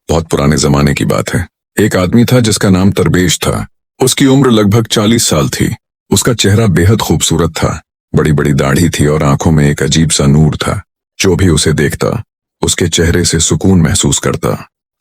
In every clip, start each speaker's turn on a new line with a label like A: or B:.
A: बहुत पुराने जमाने की बात है। एक आदमी था जिसका नाम तरबेश था। उसकी उम्र लगभग 40 साल थी। उसका चेहरा बेहद खूबसूरत था। बड़ी बड़ी दाढ़ी थी और आंखों में एक अजीब सा नूर था। जो भी उसे देखता उसके चेहरे से सुकून महसूस करता।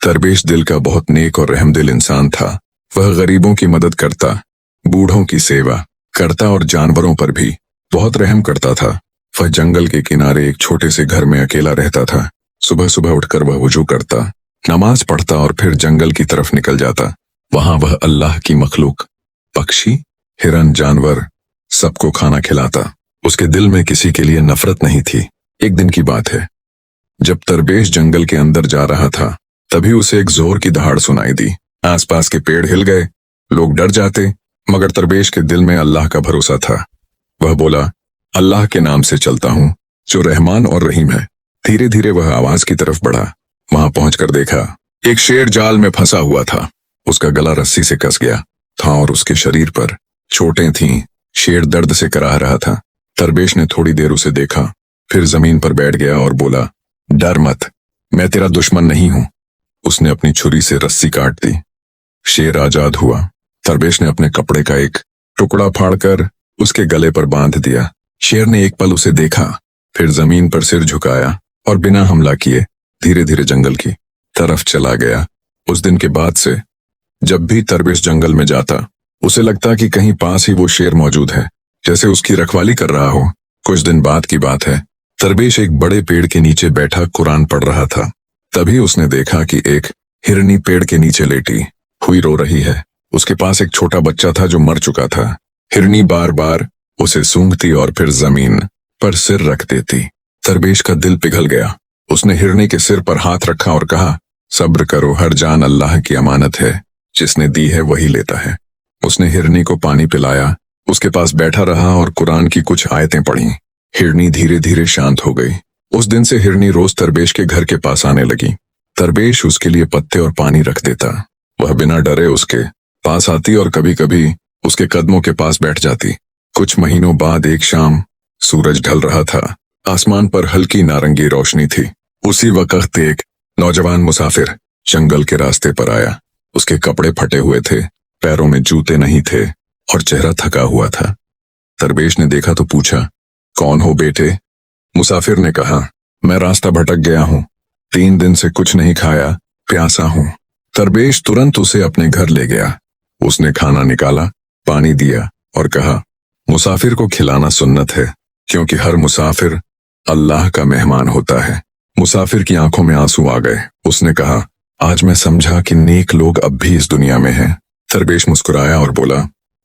A: तरबेश दिल का बहुत नेक और रहमदिल इंसान था। वह गरीबों की मदद करता, बूढ़ों की सेवा करता और जानवरों पर भी बहुत रहम करता था। वह जंगल के किनारे एक छोटे से घर में अकेला रहता था। सुबह सुबह उठकर वह वुजू करता, नमाज पढ़ता और फिर जंगल की तरफ निकल जाता। वहां वह अल्लाह की मखलूक, पक्षी, हिरन, जानवर सबको खाना खिलाता। उसके दिल में किसी के लिए नफरत नहीं थी। एक दिन की बात है, जब तरबेश जंगल के अंदर जा रहा था तभी उसे एक जोर की दहाड़ सुनाई दी। आसपास के पेड़ हिल गए, लोग डर जाते, मगर तरबेश के दिल में अल्लाह का भरोसा था। वह बोला, अल्लाह के नाम से चलता हूँ जो रहमान और रहीम है। धीरे धीरे वह आवाज की तरफ बढ़ा। वहां पहुंचकर देखा एक शेर जाल में फंसा हुआ था। उसका गला रस्सी से कस गया था और उसके शरीर पर चोटें थीं। शेर दर्द से कराह रहा था। तरबेश ने थोड़ी देर उसे देखा, फिर जमीन पर बैठ गया और बोला, डर मत, मैं तेरा दुश्मन नहीं हूं। उसने अपनी छुरी से रस्सी काट दी। शेर आजाद हुआ। तरबेश ने अपने कपड़े का एक टुकड़ा फाड़कर उसके गले पर बांध दिया। शेर ने एक पल उसे देखा, फिर जमीन पर सिर झुकाया और बिना हमला किए धीरे धीरे जंगल की तरफ चला गया। उस दिन के बाद से जब भी तरबेश जंगल में जाता उसे लगता कि कहीं पास ही वो शेर मौजूद है, जैसे उसकी रखवाली कर रहा हो। कुछ दिन बाद की बात है, तरबेश एक बड़े पेड़ के नीचे बैठा कुरान पढ़ रहा था। तभी उसने देखा कि एक हिरनी पेड़ के नीचे लेटी हुई रो रही है। उसके पास एक छोटा बच्चा था जो मर चुका था। हिरनी बार बार उसे सूंघती और फिर जमीन पर सिर रख देती। तरबेश का दिल पिघल गया। उसने हिरनी के सिर पर हाथ रखा और कहा, सब्र करो, हर जान अल्लाह की अमानत है, जिसने दी है वही लेता है। उसने हिरनी को पानी पिलाया, उसके पास बैठा रहा और कुरान की कुछ आयतें पढ़ी। हिरनी धीरे धीरे शांत हो गई। उस दिन से हिरनी रोज तरबेश के घर के पास आने लगी। तरबेश उसके लिए पत्ते और पानी रख देता। वह बिना डरे उसके पास आती और कभी कभी उसके कदमों के पास बैठ जाती। कुछ महीनों बाद एक शाम सूरज ढल रहा था। आसमान पर हल्की नारंगी रोशनी थी। उसी वक्त एक नौजवान मुसाफिर जंगल के रास्ते पर आया। उसके कपड़े फटे हुए थे, पैरों में जूते नहीं थे और चेहरा थका हुआ था। तरबेश ने देखा तो पूछा, कौन हो बेटे? मुसाफिर ने कहा, मैं रास्ता भटक गया हूँ, 3 दिन से कुछ नहीं खाया, प्यासा हूँ। तरबेश तुरंत उसे अपने घर ले गया। उसने खाना निकाला, पानी दिया और कहा, मुसाफिर को खिलाना सुन्नत है, क्योंकि हर मुसाफिर अल्लाह का मेहमान होता है। मुसाफिर की आंखों में आंसू आ गए। उसने कहा, आज मैं समझा कि नेक लोग अब भी इस दुनिया में हैं। तरबेश मुस्कुराया और बोला,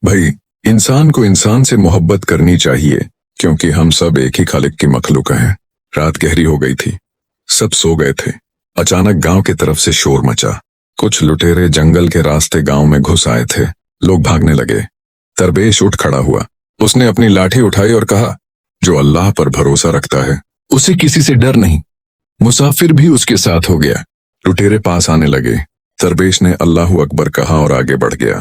A: भाई, इंसान को इंसान से मोहब्बत करनी चाहिए, क्योंकि हम सब एक ही खालिक की मखलूक हैं। रात गहरी हो गई थी, सब सो गए थे। अचानक गांव की तरफ से शोर मचा। कुछ लुटेरे जंगल के रास्ते गांव में घुस आए थे। लोग भागने लगे। तरबेश उठ खड़ा हुआ। उसने अपनी लाठी उठाई और कहा, जो अल्लाह पर भरोसा रखता है उसे किसी से डर नहीं। मुसाफिर भी उसके साथ हो गया। लुटेरे पास आने लगे। तरबेश ने अल्लाहू अकबर कहा और आगे बढ़ गया।